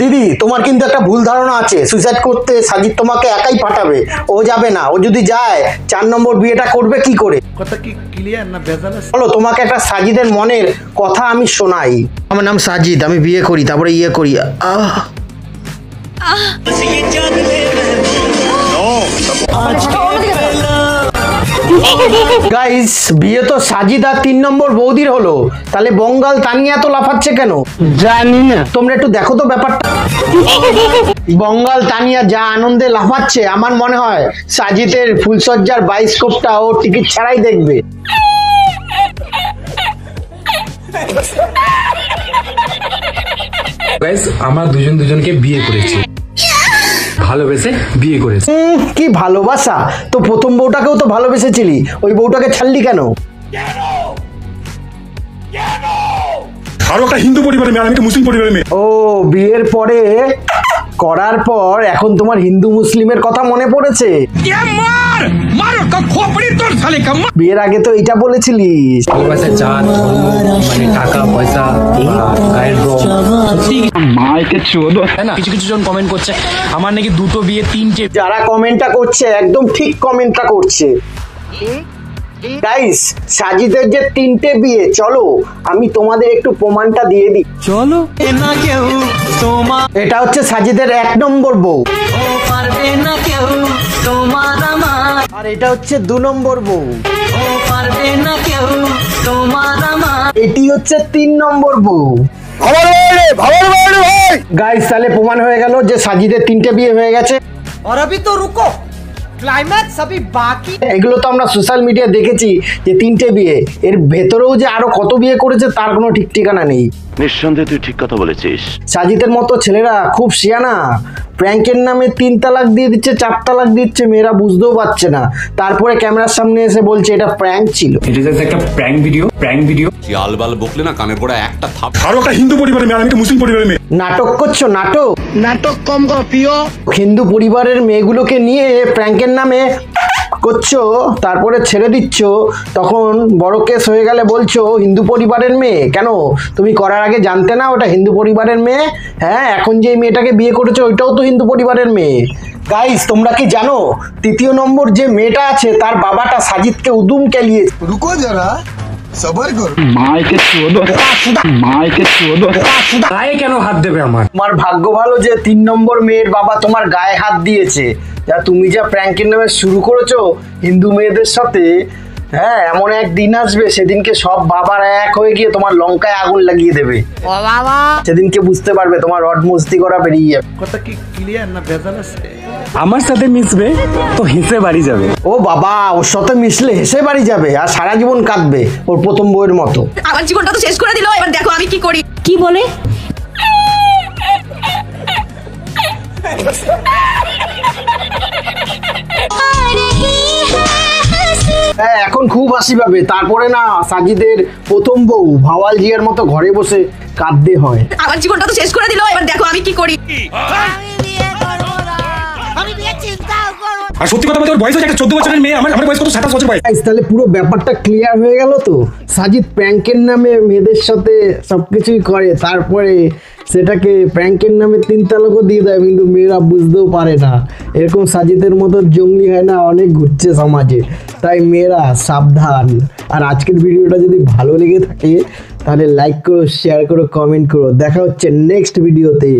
দিদি তোমার কিন্তু একটা ভুল ধারণা আছে, সুইসাইড করতে সাজিদ তোমাকে একাই পাঠাবে, ও যাবে না। ও যদি যায় 4 নম্বর বিয়েটা করবে কি করে? কথা কি ক্লিয়ার না ভেজাল আছে? বলো, তোমাকে একটা সাজিদের মনের কথা আমি শোনাই। আমার নাম সাজিদ, আমি বিয়ে করি, তারপরে ইয়ে করি। গাইস, বিয়ে তো সাজিদ আর 3 নম্বর বৌদির হলো, তাহলে বঙ্গাল তানিয়া তো লাফাচ্ছে কেন জানি না। তোমরা একটু দেখো তো ব্যাপারটা। বঙ্গাল তানিয়া যা আনন্দে লাফাচ্ছে, আমার মনে হয় সাজিদের ফুলসজ্জার বাইস্কোপটা ও টিকিট ছাড়াই দেখবে। গাইস, আমরা দুজনকে বিয়ে করেছি, ভালোবেসে বিয়ে করেছি। কি ভালোবাসা! তো প্রথম বউটাকেও তো ভালোবেসেছিলি, ওই বউটাকে ছাড়লি কেন? আরো একটা হিন্দু পরিবারের মেয়ে, আমি একটা মুসলিম পরিবারের মেয়ে। ও, বিয়ের পরে করার পর এখন তোমার হিন্দু মুসলিমের কথা মনে পড়েছে? বিয়ের আগে তো এটা বলেছিলিস। ভালোবাসার জাত, মানে টাকা পয়সা, গায়ের রং, কিছু কিছু জন কমেন্ট করছে আমার নাকি 2টো বিয়ে 3টে। যারা কমেন্টটা করছে একদম ঠিক কমেন্টটা করছে। গাইস, সাজিদের যে 3টে বিয়ে, চলো আমি তোমাদের একটু প্রমাণটা দিয়ে দিই। চলো। এটা হচ্ছে সাজিদের 1 নম্বর বউ, আর এটা হচ্ছে 2 নম্বর বউ, এটি হচ্ছে 3 নম্বর বউ। গাইস, তাহলে প্রমাণ হয়ে গেল যে সাজিদের 3টে বিয়ে হয়ে গেছে। और अभी तो रुको, ক্লাইম্যাক্স अभी বাকি। এগুলো তো আমরা সোশ্যাল মিডিয়া দেখেছি যে 3টে বিয়ে, এর ভেতরেও যে আরো কত বিয়ে করেছে তার কোনো ঠিক ঠিকানা নেই। নিঃসন্দেহে তুই ঠিক কথা বলেছিস। সাজিদের মতো ছেলেরা খুব শিয়ানা, প্র্যাঙ্কের নামে 3 তালাক দিয়ে দিচ্ছে, 4 তালাক দিচ্ছে, মেয়েরা বুঝতেও পারছে না, তারপরে ক্যামেরার সামনে এসে বলছে এটা প্র্যাঙ্ক ছিল। এটা জাস্ট একটা প্র্যাঙ্ক ভিডিও। আলবাল বকলে না কানের পড়া একটা থাপ। আরো একটা হিন্দু পরিবারের মেয়ে, আমি একটা মুসলিম পরিবারের মেয়ে। নাটক করছো, নাটক কম কর প্রিয়। হিন্দু পরিবারের মেয়েগুলোকে নিয়ে প্র্যাঙ্কের নামে করছো, তারপরে ছেড়ে দিচ্ছ, তখন বড় কেস হয়ে গেলে বলছো হিন্দু পরিবারের মেয়ে। কেন তুমি করার আগে জানতে না ওটা হিন্দু পরিবারের মেয়ে? হ্যাঁ, এখন যে মেয়েটাকে বিয়ে করেছো ওইটাও তো হিন্দু পরিবারের মেয়ে। গাইস, তোমরা কি জানো 3য় নম্বর যে মেয়েটা আছে তার বাবাটা সাজিদকে উদুম কেলিয়েছে। রুকো যারা, সবার করো। গায়ে কেন হাত দেবে আমার? তোমার ভাগ্য ভালো যে 3 নম্বর মেয়ের বাবা তোমার গায়ে হাত দিয়েছে। যা তুমি যা প্র্যাঙ্কের নামে শুরু করেছো হিন্দু মেয়েদের সাথে, হ্যাঁ, এমন এক দিন আসবে সেদিনকে সব বাবারা এক হয়ে গিয়ে তোমার লঙ্কায় আগুন লাগিয়ে দেবে। সেদিনকে বুঝতে পারবে তোমার রড মস্তি করা বেরিয়ে যাবে। কথা কি ক্লিয়ার না ভেজাল আছে? আমার সাথে মিশবে তো হেসে বাড়ি যাবে। ও বাবা, ওর সাথে মিশলে হেসে বাড়ি যাবে আর সারা জীবন কাঁদবে ওর প্রথম বউয়ের মতো। আমার জীবনটা তো শেষ করে দিল, এবার দেখো আমি কি করি। কি বলে? হ্যাঁ, এখন খুব হাসি পাবে। তারপরে না সাজিদের প্রথম বউ ভাওয়াল জিয়ার মতো ঘরে বসে কাঁদতে হয়। আমার জীবনটা তো শেষ করে দিল, এবার দেখো আমি কি করি। আর সত্যি কথা বলতে ওর বয়স হচ্ছে একটা 14 বছরের মেয়ে, আমার বয়স কত 27 বছর বয়স। তাহলে পুরো ব্যাপারটা ক্লিয়ার হয়ে গেল তো। সাজিদ প্র্যাঙ্কের নামে মেয়েদের সাথে সবকিছুই করে, তারপরে সেটাকে প্র্যাঙ্কের নামে 3 তালাকও দিয়ে দেয়, কিন্তু মেয়েরা বুঝতেও পারে না। এরকম সাজিদের মতো জঙ্গলি হয় না অনেক ঘুরছে সমাজে, তাই মেয়েরা সাবধান। আর আজকের ভিডিওটা যদি ভালো লেগে থাকে তাহলে লাইক করো, শেয়ার করো, কমেন্ট করো। দেখা হচ্ছে নেক্সট ভিডিওতে।